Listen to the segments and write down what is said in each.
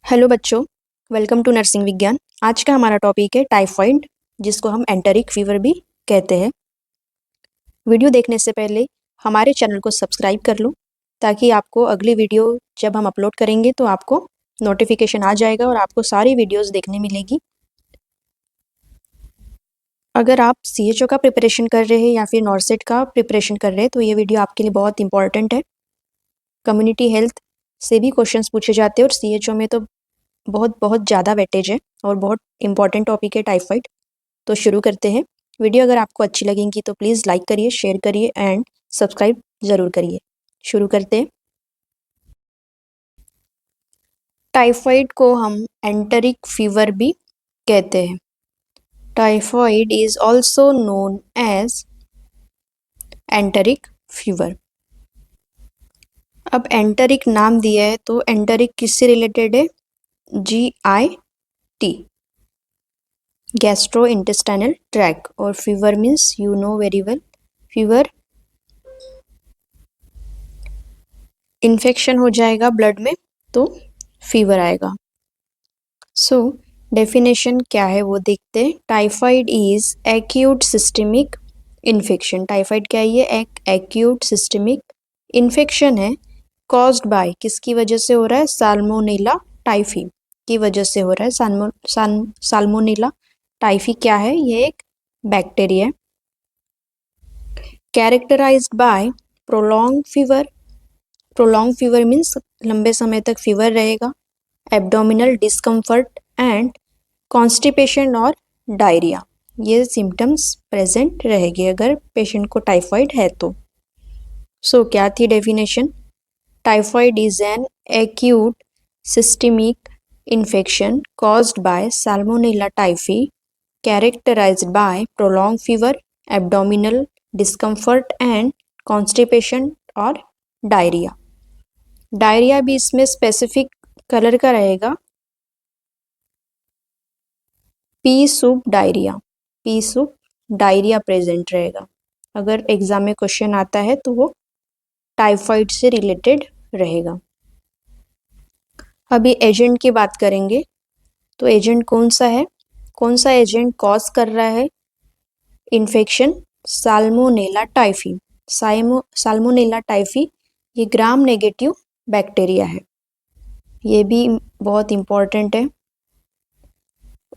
Hello बच्चों, welcome to nursing विज्ञान। आज का हमारा टॉपिक है टाइफाइड, जिसको हम एंटेरिक फीवर भी कहते हैं। वीडियो देखने से पहले हमारे चैनल को सब्सक्राइब कर लो, ताकि आपको अगली वीडियो जब हम अपलोड करेंगे तो आपको नोटिफिकेशन आ जाएगा और आपको सारी वीडियोस देखने मिलेगी। अगर आप CHO का प्रिपरेशन कर रहे हैं या फिर नॉर्सेट का प्रिपरेशन कर रहे हैं तो ये वीडियो आपके लिए बहुत इंपॉर्टेंट है। कम्युनिटी हेल्थ से भी क्वेश्चंस पूछे जाते हैं और CHO में तो बहुत बहुत ज़्यादा वेटेज है और बहुत इंपॉर्टेंट टॉपिक है टाइफाइड। तो शुरू करते हैं। वीडियो अगर आपको अच्छी लगेंगी तो प्लीज़ लाइक करिए, शेयर करिए एंड सब्सक्राइब ज़रूर करिए। शुरू करते हैं। टाइफाइड को हम एंटेरिक फीवर भी कहते हैं। Typhoid is also known as enteric fever. अब एंटेरिक नाम दिया है तो एंटेरिक किससे रिलेटेड है? GIT, gastro intestinal tract. और fever means you know very well, fever infection हो जाएगा ब्लड में तो फीवर आएगा। सो डेफिनेशन क्या है वो देखते हैं। Typhoid is acute systemic infection. Typhoid क्या है? ये एक एक्यूट सिस्टेमिक इन्फेक्शन है। कॉज्ड बाय, किसकी वजह से हो रहा है? साल्मोनेला टाइफी की वजह से हो रहा है। साल्मोनेला टाइफी क्या है? ये एक बैक्टीरिया है। Characterised by prolong fever. Prolong fever means लंबे समय तक फीवर रहेगा। एब्डोमिनल डिस्कम्फर्ट एंड कॉन्स्टिपेशन और डायरिया, ये सिम्टम्स प्रेजेंट रहेंगे अगर पेशेंट को टाइफाइड है तो। सो क्या थी definition? Typhoid is an acute systemic infection caused by Salmonella typhi, characterised by prolong fever, abdominal discomfort and constipation और डायरिया। डायरिया भी इसमें स्पेसिफिक कलर का रहेगा, pea soup diarrhoea. Pea soup diarrhoea present रहेगा। अगर exam में question आता है तो वो टाइफाइड से रिलेटेड रहेगा। अभी एजेंट की बात करेंगे तो एजेंट कौन सा है? कौन सा एजेंट कॉज कर रहा है infection? Salmonella typhi. Salmonella typhi ये ग्राम नेगेटिव बैक्टीरिया है, ये भी बहुत इंपॉर्टेंट है।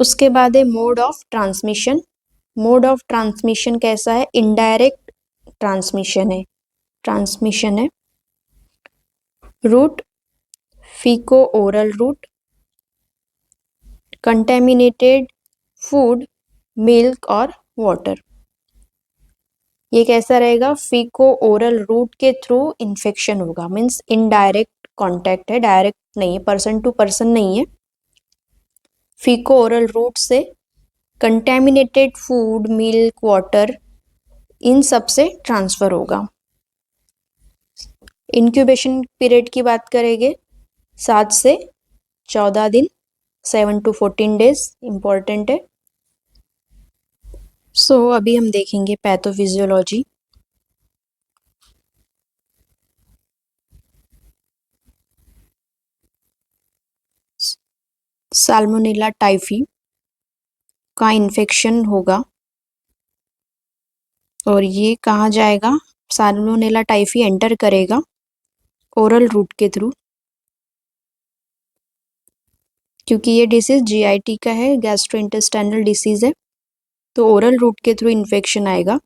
उसके बाद है mode of transmission. Mode of transmission कैसा है? इनडायरेक्ट ट्रांसमिशन है। Route faeco oral route, contaminated food, milk और वाटर। ये कैसा रहेगा? फीको ओरल रूट के थ्रू इन्फेक्शन होगा, मीन्स इनडायरेक्ट कॉन्टैक्ट है, डायरेक्ट नहीं है, पर्सन टू पर्सन नहीं है। फीको ओरल रूट से कंटेमिनेटेड फूड, मिल्क, वाटर, इन सब से ट्रांसफर होगा। इंक्यूबेशन पीरियड की बात करेंगे, 7 से 14 दिन, 7 to 14 डेज इंपॉर्टेंट है। सो अभी हम देखेंगे पैथोफिजियोलॉजी। साल्मोनेला टाइफी का इन्फेक्शन होगा और ये कहाँ जाएगा? साल्मोनेला टाइफी एंटर करेगा ओरल रूट के थ्रू, क्योंकि ये डिसीज GIT का है, गैस्ट्रोइंटेस्टाइनल डिसीज है, तो ओरल रूट के थ्रू इन्फेक्शन आएगा।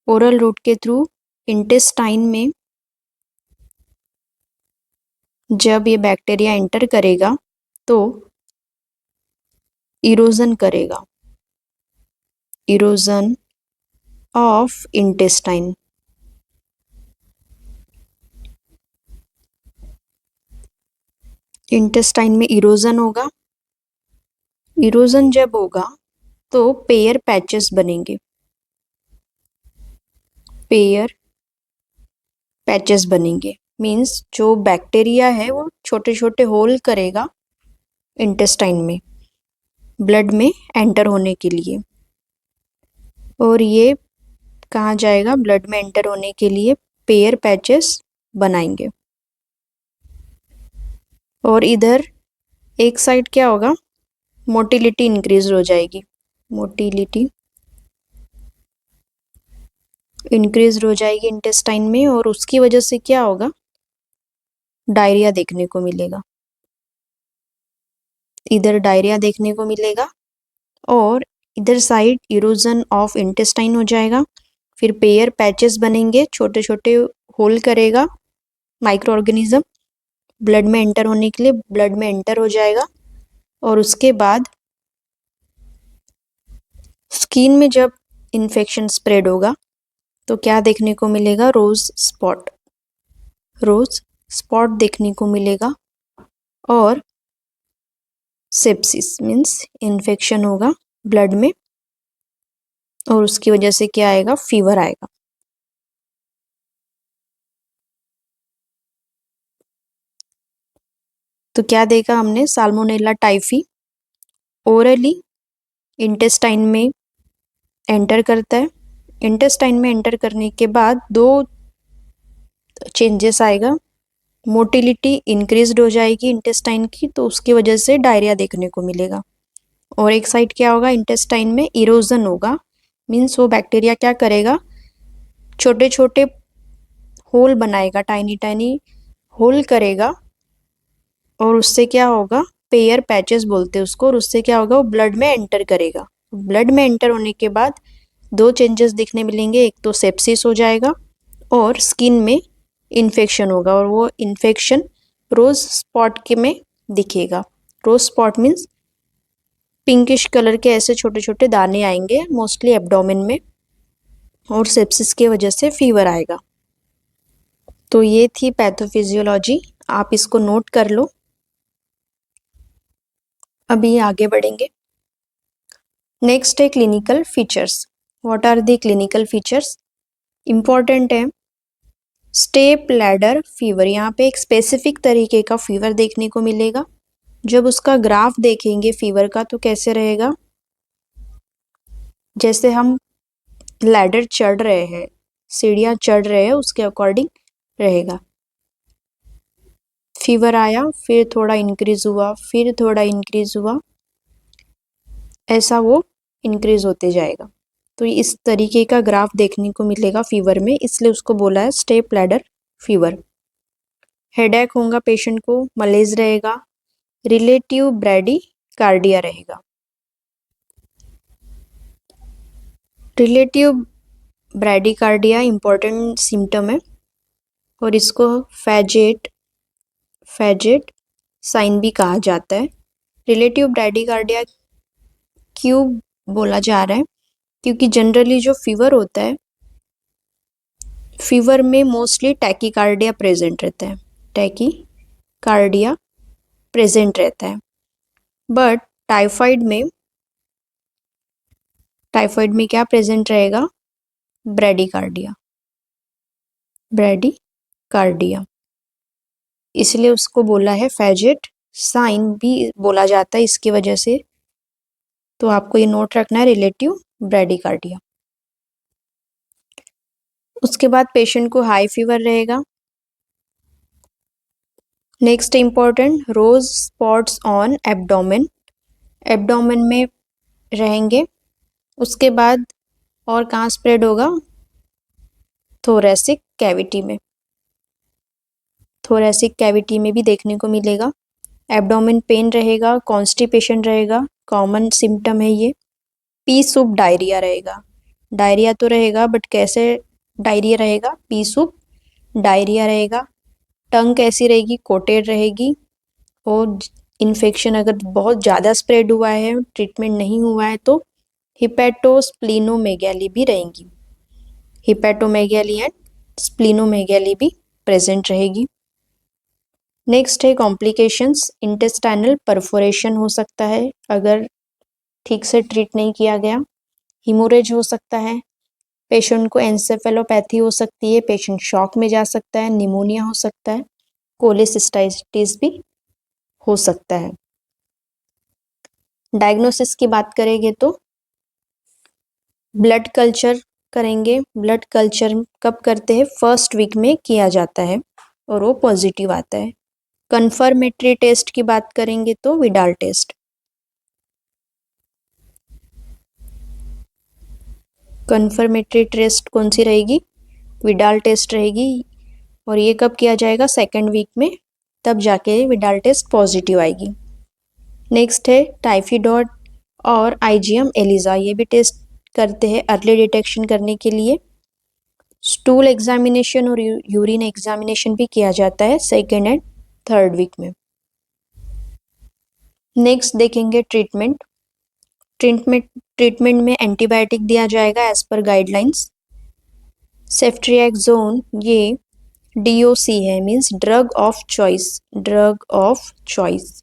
ओरल रूट के थ्रू इंटेस्टाइन में जब ये बैक्टीरिया एंटर करेगा तो इरोजन करेगा, इरोजन ऑफ इंटेस्टाइन। इंटेस्टाइन में इरोजन होगा। इरोजन जब होगा तो पेयर पैचेस बनेंगे, पेयर पैचेस बनेंगे मीन्स जो बैक्टीरिया है वो छोटे छोटे होल करेगा इंटेस्टाइन में ब्लड में एंटर होने के लिए, और ये कहाँ जाएगा? ब्लड में एंटर होने के लिए पेयर पैचेस बनाएंगे। और इधर एक साइड क्या होगा, मोटिलिटी इंक्रीज हो जाएगी, मोटिलिटी इंक्रीज हो जाएगी इंटेस्टाइन में, और उसकी वजह से क्या होगा, डायरिया देखने को मिलेगा। इधर डायरिया देखने को मिलेगा और इधर साइड इरोजन ऑफ इंटेस्टाइन हो जाएगा। फिर पेयर पैचेस बनेंगे, छोटे छोटे होल करेगा माइक्रो ऑर्गेनिज्म ब्लड में एंटर होने के लिए, ब्लड में एंटर हो जाएगा। और उसके बाद स्किन में जब इन्फेक्शन स्प्रेड होगा तो क्या देखने को मिलेगा, रोज स्पॉट देखने को मिलेगा। और सेप्सिस मीन्स इन्फेक्शन होगा ब्लड में, और उसकी वजह से क्या आएगा, फीवर आएगा। तो क्या देखा हमने, साल्मोनेला टाइफी ओरली इंटेस्टाइन में एंटर करता है। इंटेस्टाइन में एंटर करने के बाद दो चेंजेस आएगा, मोटिलिटी इंक्रीज्ड हो जाएगी इंटेस्टाइन की, तो उसकी वजह से डायरिया देखने को मिलेगा। और एक साइड क्या होगा, इंटेस्टाइन में इरोजन होगा, मीन्स वो बैक्टीरिया क्या करेगा, छोटे छोटे होल बनाएगा, टाइनी टाइनी होल करेगा, और उससे क्या होगा, पेयर पैचेस बोलते हैं उसको, और उससे क्या होगा, वो ब्लड में एंटर करेगा। ब्लड में एंटर होने के बाद दो चेंजेस दिखने मिलेंगे, एक तो सेप्सिस हो जाएगा और स्किन में इन्फेक्शन होगा, और वो इन्फेक्शन रोज स्पॉट के में दिखेगा। रोज स्पॉट मीन्स पिंकिश कलर के ऐसे छोटे छोटे दाने आएंगे मोस्टली एब्डोमेन में, और सेप्सिस की वजह से फीवर आएगा। तो ये थी पैथोफिजियोलॉजी, आप इसको नोट कर लो। अभी आगे बढ़ेंगे। नेक्स्ट है clinical features. What are the clinical features, important है। स्टेप लैडर फीवर, यहाँ पे एक स्पेसिफिक तरीके का फीवर देखने को मिलेगा। जब उसका ग्राफ देखेंगे फीवर का तो कैसे रहेगा, जैसे हम लैडर चढ़ रहे हैं, सीढ़ियाँ चढ़ रहे हैं, उसके अकॉर्डिंग रहेगा। फीवर आया, फिर थोड़ा इंक्रीज हुआ, फिर थोड़ा इंक्रीज हुआ, ऐसा वो इंक्रीज होते जाएगा। तो इस तरीके का ग्राफ देखने को मिलेगा फीवर में, इसलिए उसको बोला है स्टेप लैडर फीवर। हेडेक होगा पेशेंट को, मलेज रहेगा, रिलेटिव ब्रैडी कार्डिया रहेगा। रिलेटिव ब्रैडीकार्डिया इंपॉर्टेंट सिम्टम है, और इसको फैजेट साइन भी कहा जाता है। रिलेटिव ब्रैडीकार्डिया क्यों बोला जा रहा है, क्योंकि जनरली जो फीवर होता है, फीवर में मोस्टली टैकीकार्डिया प्रेजेंट रहता है, टैकीकार्डिया प्रेजेंट रहता है। बट टाइफाइड में क्या प्रेजेंट रहेगा, ब्रैडीकार्डिया, इसलिए उसको बोला है फैजेट साइन भी बोला जाता है इसकी वजह से। तो आपको ये नोट रखना है, रिलेटिव ब्रैडीकार्डिया। उसके बाद पेशेंट को हाई फीवर रहेगा। Next important, rose spots on abdomen में रहेंगे। उसके बाद और कहाँ स्प्रेड होगा, थोरैसिक कैविटी में भी देखने को मिलेगा। एब्डोमेन पेन रहेगा, कॉन्स्टिपेशन रहेगा, कॉमन सिम्टम है ये। पी सूप डायरिया रहेगा, डायरिया तो रहेगा बट कैसे डायरिया रहेगा, पी सूप डायरिया रहेगा। टंग कैसी रहेगी, कोटेड रहेगी, और इन्फेक्शन अगर बहुत ज़्यादा स्प्रेड हुआ है, ट्रीटमेंट नहीं हुआ है, तो हिपैटोस्प्लीनोमेगैली भी रहेंगी, हिपैटोमेगैली एंड स्प्लीनोमेगैली भी प्रेजेंट रहेगी। नेक्स्ट है कॉम्प्लिकेशंस, इंटेस्टाइनल परफोरेशन हो सकता है अगर ठीक से ट्रीट नहीं किया गया, हिमोरेज हो सकता है, पेशेंट को एंसेफेलोपैथी हो सकती है, पेशेंट शॉक में जा सकता है, निमोनिया हो सकता है, कोलेसिस्टाइटिस भी हो सकता है। डायग्नोसिस की बात करेंगे तो ब्लड कल्चर करेंगे। ब्लड कल्चर कब करते हैं, फर्स्ट वीक में किया जाता है और वो पॉजिटिव आता है। कन्फर्मेटरी टेस्ट की बात करेंगे तो विडाल टेस्ट। कन्फर्मेटरी टेस्ट कौन सी रहेगी? विडाल टेस्ट रहेगी, और ये कब किया जाएगा? सेकेंड वीक में, तब जाके विडाल टेस्ट पॉजिटिव आएगी। नेक्स्ट है टाइफिडॉड और आईजीएम एलिजा, ये भी टेस्ट करते हैं अर्ली डिटेक्शन करने के लिए। स्टूल एग्जामिनेशन और यूरिन एग्जामिनेशन भी किया जाता है सेकेंड एंड थर्ड वीक में। नेक्स्ट देखेंगे ट्रीटमेंट। ट्रीटमेंट में एंटीबायोटिक दिया जाएगा एज पर गाइडलाइंस। सेफ्ट्रियाक्सोन ये DOC है, means drug of choice, drug of choice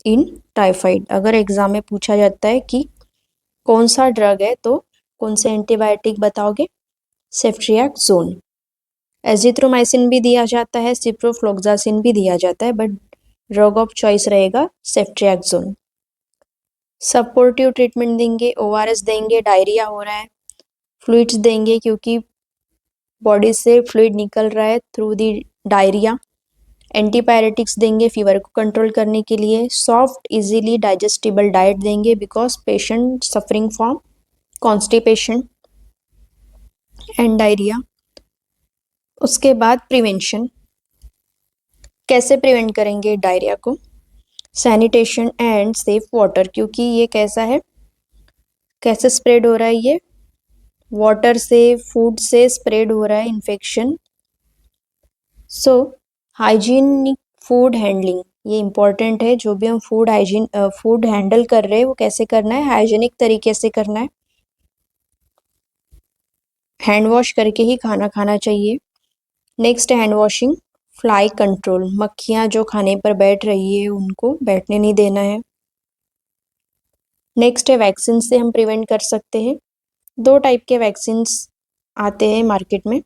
in typhoid. अगर एग्जाम में पूछा जाता है कि कौन सा ड्रग है तो कौन से एंटीबायोटिक बताओगे? सेफ्ट्रियाक्सोन। एजिथ्रोमाइसिन भी दिया जाता है, सिप्रोफ्लोक्सासिन भी दिया जाता है, बट ड्रग ऑफ चॉइस रहेगा सेफ्ट्रियाक्सोन। सपोर्टिव ट्रीटमेंट देंगे, ORS देंगे, डायरिया हो रहा है, फ्लूइड्स देंगे क्योंकि बॉडी से फ्लूइड निकल रहा है थ्रू दी डायरिया। एंटीपायरेटिक्स देंगे फीवर को कंट्रोल करने के लिए। सॉफ्ट इजीली डाइजेस्टिबल डाइट देंगे because patient suffering from constipation and diarrhoea. उसके बाद प्रिवेंशन, कैसे प्रिवेंट करेंगे डायरिया को? सैनिटेशन एंड सेफ वाटर, क्योंकि ये कैसा है, कैसे स्प्रेड हो रहा है? ये वाटर से, फूड से स्प्रेड हो रहा है इन्फेक्शन। सो हाइजीनिक फूड हैंडलिंग ये इम्पॉर्टेंट है। जो भी हम फूड हैंडल कर रहे हैं वो कैसे करना है? हाइजीनिक तरीके से करना है। हैंड वॉश करके ही खाना खाना चाहिए। Next hand washing. Fly control, मक्खियाँ जो खाने पर बैठ रही है उनको बैठने नहीं देना है। नेक्स्ट है वैक्सीन से हम प्रिवेंट कर सकते हैं। 2 टाइप के वैक्सीन्स आते हैं मार्केट में,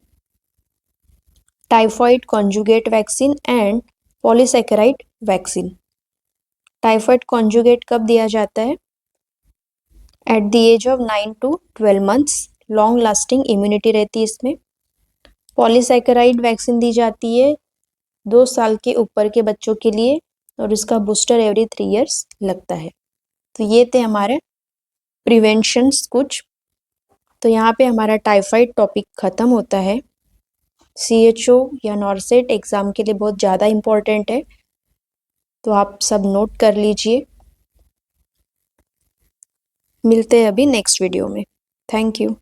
typhoid conjugate vaccine and polysaccharide vaccine. Typhoid conjugate कब दिया जाता है? At the age of 9 to 12 months, long lasting immunity रहती है इसमें। पॉलीसैकेराइड वैक्सीन दी जाती है 2 साल के ऊपर के बच्चों के लिए, और इसका बूस्टर एवरी 3 years लगता है। तो ये थे हमारे प्रिवेंशंस कुछ। तो यहाँ पे हमारा टाइफाइड टॉपिक ख़त्म होता है। CHO या नॉर्सेट एग्ज़ाम के लिए बहुत ज़्यादा इम्पोर्टेंट है, तो आप सब नोट कर लीजिए। मिलते हैं अभी नेक्स्ट वीडियो में। Thank you.